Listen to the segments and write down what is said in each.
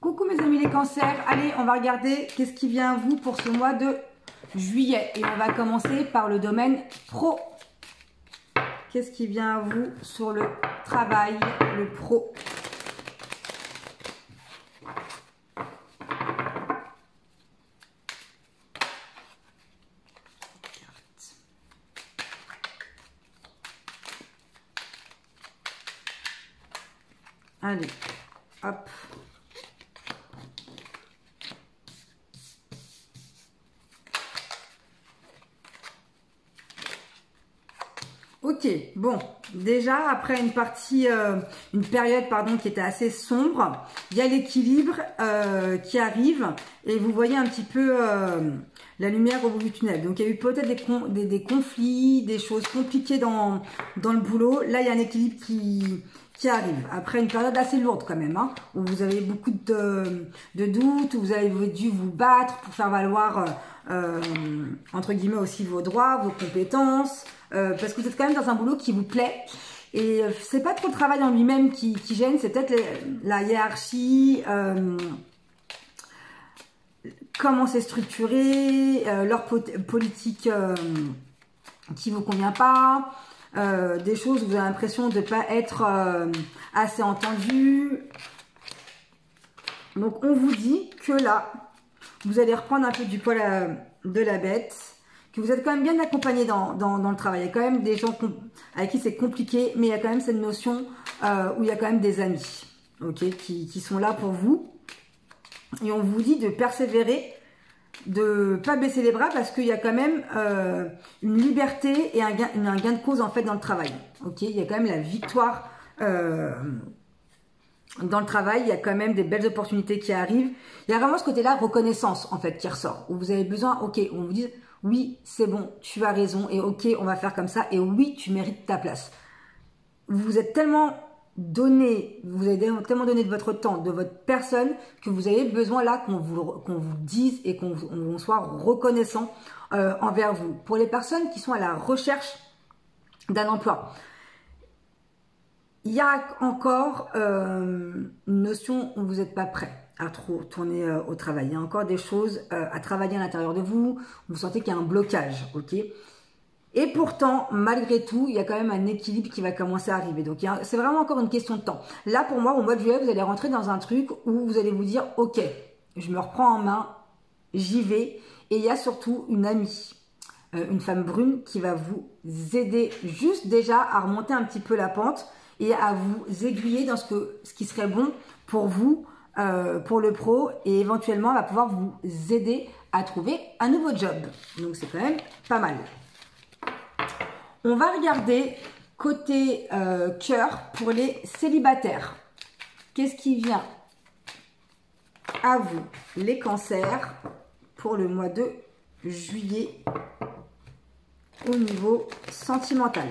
Coucou mes amis les cancers, allez on va regarder qu'est-ce qui vient à vous pour ce mois de juillet et on va commencer par le domaine pro. Qu'est-ce qui vient à vous sur le travail, le pro? Allez, hop. Ok, bon, déjà après une partie, une période pardon qui était assez sombre, il y a l'équilibre qui arrive et vous voyez un petit peu la lumière au bout du tunnel. Donc il y a eu peut-être des conflits, des choses compliquées dans le boulot. Là il y a un équilibre qui arrive après une période assez lourde quand même, hein, où vous avez beaucoup de doutes, où vous avez dû vous battre pour faire valoir entre guillemets aussi vos droits, vos compétences. Parce que vous êtes quand même dans un boulot qui vous plaît et c'est pas trop le travail en lui-même qui gêne, c'est peut-être la hiérarchie, comment c'est structuré, leur politique qui vous convient pas, des choses où vous avez l'impression de pas être assez entendu. Donc on vous dit que là, vous allez reprendre un peu du poil de la bête. Que vous êtes quand même bien accompagné dans le travail. Il y a quand même des gens avec qui c'est compliqué, mais il y a quand même cette notion où il y a quand même des amis, ok, qui sont là pour vous. Et on vous dit de persévérer, de pas baisser les bras parce qu'il y a quand même une liberté et un gain de cause en fait dans le travail. Ok, il y a quand même la victoire dans le travail. Il y a quand même des belles opportunités qui arrivent. Il y a vraiment ce côté-là reconnaissance en fait qui ressort où vous avez besoin. Ok, on vous dit oui, c'est bon, tu as raison, et ok, on va faire comme ça, et oui, tu mérites ta place. Vous vous êtes tellement donné, vous avez tellement donné de votre temps, de votre personne, que vous avez besoin là qu'on vous dise et qu'on soit reconnaissant envers vous. Pour les personnes qui sont à la recherche d'un emploi, il y a encore une notion où vous n'êtes pas prêt à trop tourner au travail. Il y a encore des choses à travailler à l'intérieur de vous. Vous sentez qu'il y a un blocage, ok? Et pourtant, malgré tout, il y a quand même un équilibre qui va commencer à arriver. Donc, c'est vraiment encore une question de temps. Là, pour moi, au mois de juillet, vous allez rentrer dans un truc où vous allez vous dire, ok, je me reprends en main, j'y vais. Et il y a surtout une amie, une femme brune qui va vous aider juste déjà à remonter un petit peu la pente et à vous aiguiller dans ce qui serait bon pour vous, pour le pro, et éventuellement elle va pouvoir vous aider à trouver un nouveau job. Donc c'est quand même pas mal. On va regarder côté cœur pour les célibataires. Qu'est-ce qui vient à vous, les cancers, pour le mois de juillet au niveau sentimental?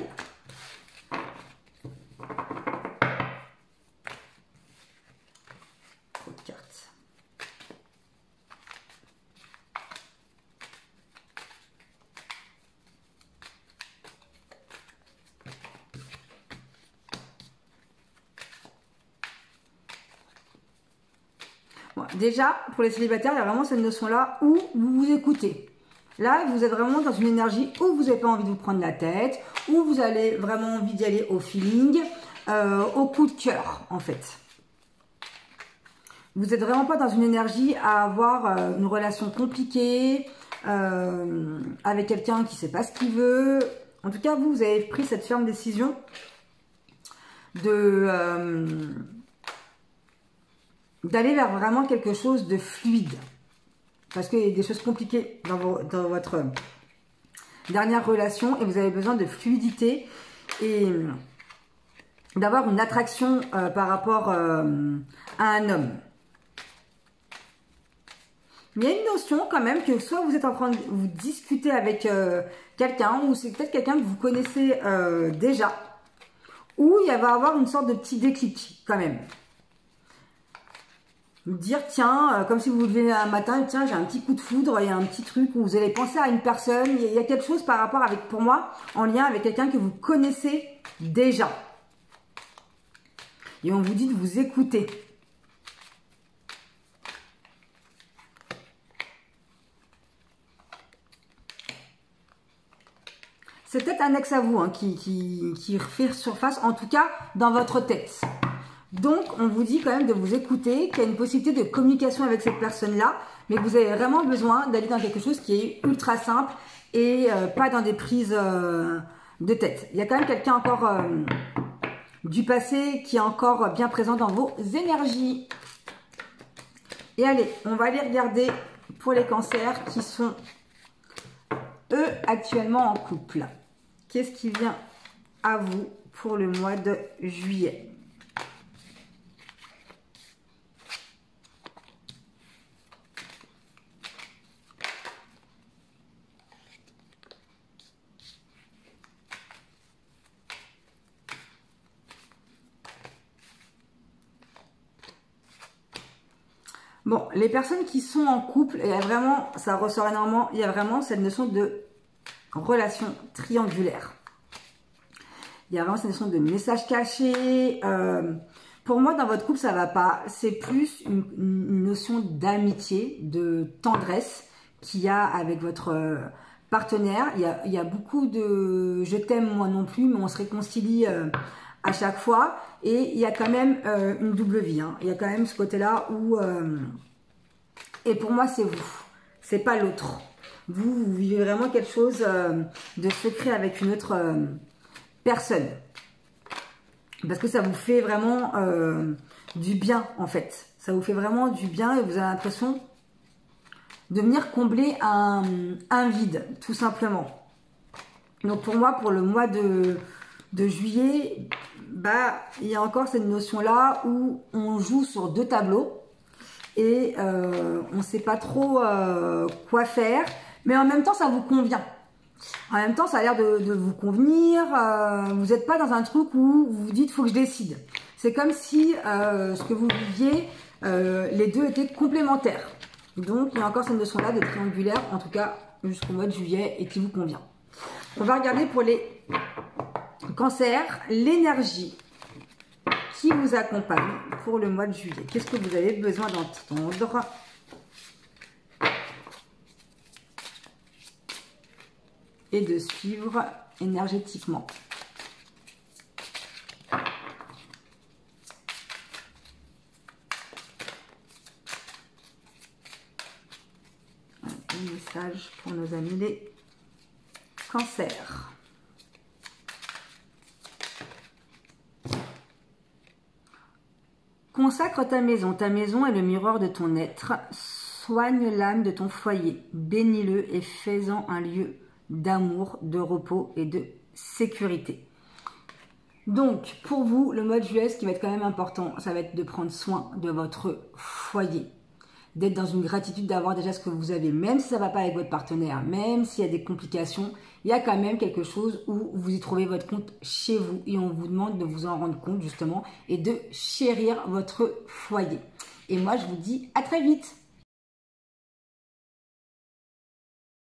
Bon, déjà, pour les célibataires, il y a vraiment cette notion-là où vous vous écoutez. Là, vous êtes vraiment dans une énergie où vous n'avez pas envie de vous prendre la tête, où vous avez vraiment envie d'y aller au feeling, au coup de cœur, en fait. Vous n'êtes vraiment pas dans une énergie à avoir une relation compliquée, avec quelqu'un qui ne sait pas ce qu'il veut. En tout cas, vous avez pris cette ferme décision d'aller vers vraiment quelque chose de fluide. Parce qu'il y a des choses compliquées dans votre dernière relation et vous avez besoin de fluidité et d'avoir une attraction par rapport à un homme. Mais il y a une notion quand même que soit vous êtes en train de vous discuter avec quelqu'un ou c'est peut-être quelqu'un que vous connaissez déjà, ou il va y avoir une sorte de petit déclic quand même. Vous dire, tiens, comme si vous vous levez un matin, tiens, j'ai un petit coup de foudre, il y a un petit truc où vous allez penser à une personne, il y a quelque chose par rapport avec, pour moi, en lien avec quelqu'un que vous connaissez déjà. Et on vous dit de vous écouter. c'est peut-être un ex à vous hein, qui refait surface, en tout cas dans votre tête. Donc, on vous dit quand même de vous écouter, qu'il y a une possibilité de communication avec cette personne-là, mais vous avez vraiment besoin d'aller dans quelque chose qui est ultra simple et pas dans des prises de tête. Il y a quand même quelqu'un encore du passé qui est encore bien présent dans vos énergies. Et allez, on va aller regarder pour les cancers qui sont, eux, actuellement en couple. Qu'est-ce qui vient à vous pour le mois de juillet? Bon, les personnes qui sont en couple, il y a vraiment, ça ressort énormément, il y a vraiment cette notion de relation triangulaire. Il y a vraiment cette notion de message caché. Pour moi, dans votre couple, ça va pas. C'est plus une notion d'amitié, de tendresse qu'il y a avec votre partenaire. Il y a beaucoup de « je t'aime, moi non plus », mais on se réconcilie à chaque fois. Et il y a quand même une double vie. Hein. Il y a quand même ce côté-là où... et pour moi, c'est vous. C'est pas l'autre. Vous vivez vraiment quelque chose de secret avec une autre personne. Parce que ça vous fait vraiment du bien, en fait. Ça vous fait vraiment du bien et vous avez l'impression de venir combler un vide, tout simplement. Donc pour moi, pour le mois de juillet, bah, il y a encore cette notion-là où on joue sur deux tableaux et on ne sait pas trop quoi faire, mais en même temps, ça vous convient. En même temps, ça a l'air de vous convenir. Vous n'êtes pas dans un truc où vous vous dites « faut que je décide ». C'est comme si ce que vous viviez, les deux étaient complémentaires. Donc, il y a encore cette notion-là de triangulaire, en tout cas jusqu'au mois de juillet, et qui vous convient. On va regarder pour les cancers, l'énergie qui vous accompagne pour le mois de juillet. Qu'est-ce que vous avez besoin d'entendre ? Et de suivre énergétiquement. Un message pour nos amis les cancers. Consacre ta maison. Ta maison est le miroir de ton être. Soigne l'âme de ton foyer. Bénis-le et fais-en un lieu d'amour, de repos et de sécurité. Donc, pour vous, le mois de juillet, ce qui va être quand même important, ça va être de prendre soin de votre foyer. D'être dans une gratitude d'avoir déjà ce que vous avez, même si ça ne va pas avec votre partenaire, même s'il y a des complications, il y a quand même quelque chose où vous y trouvez votre compte chez vous et on vous demande de vous en rendre compte justement et de chérir votre foyer. Et moi, je vous dis à très vite.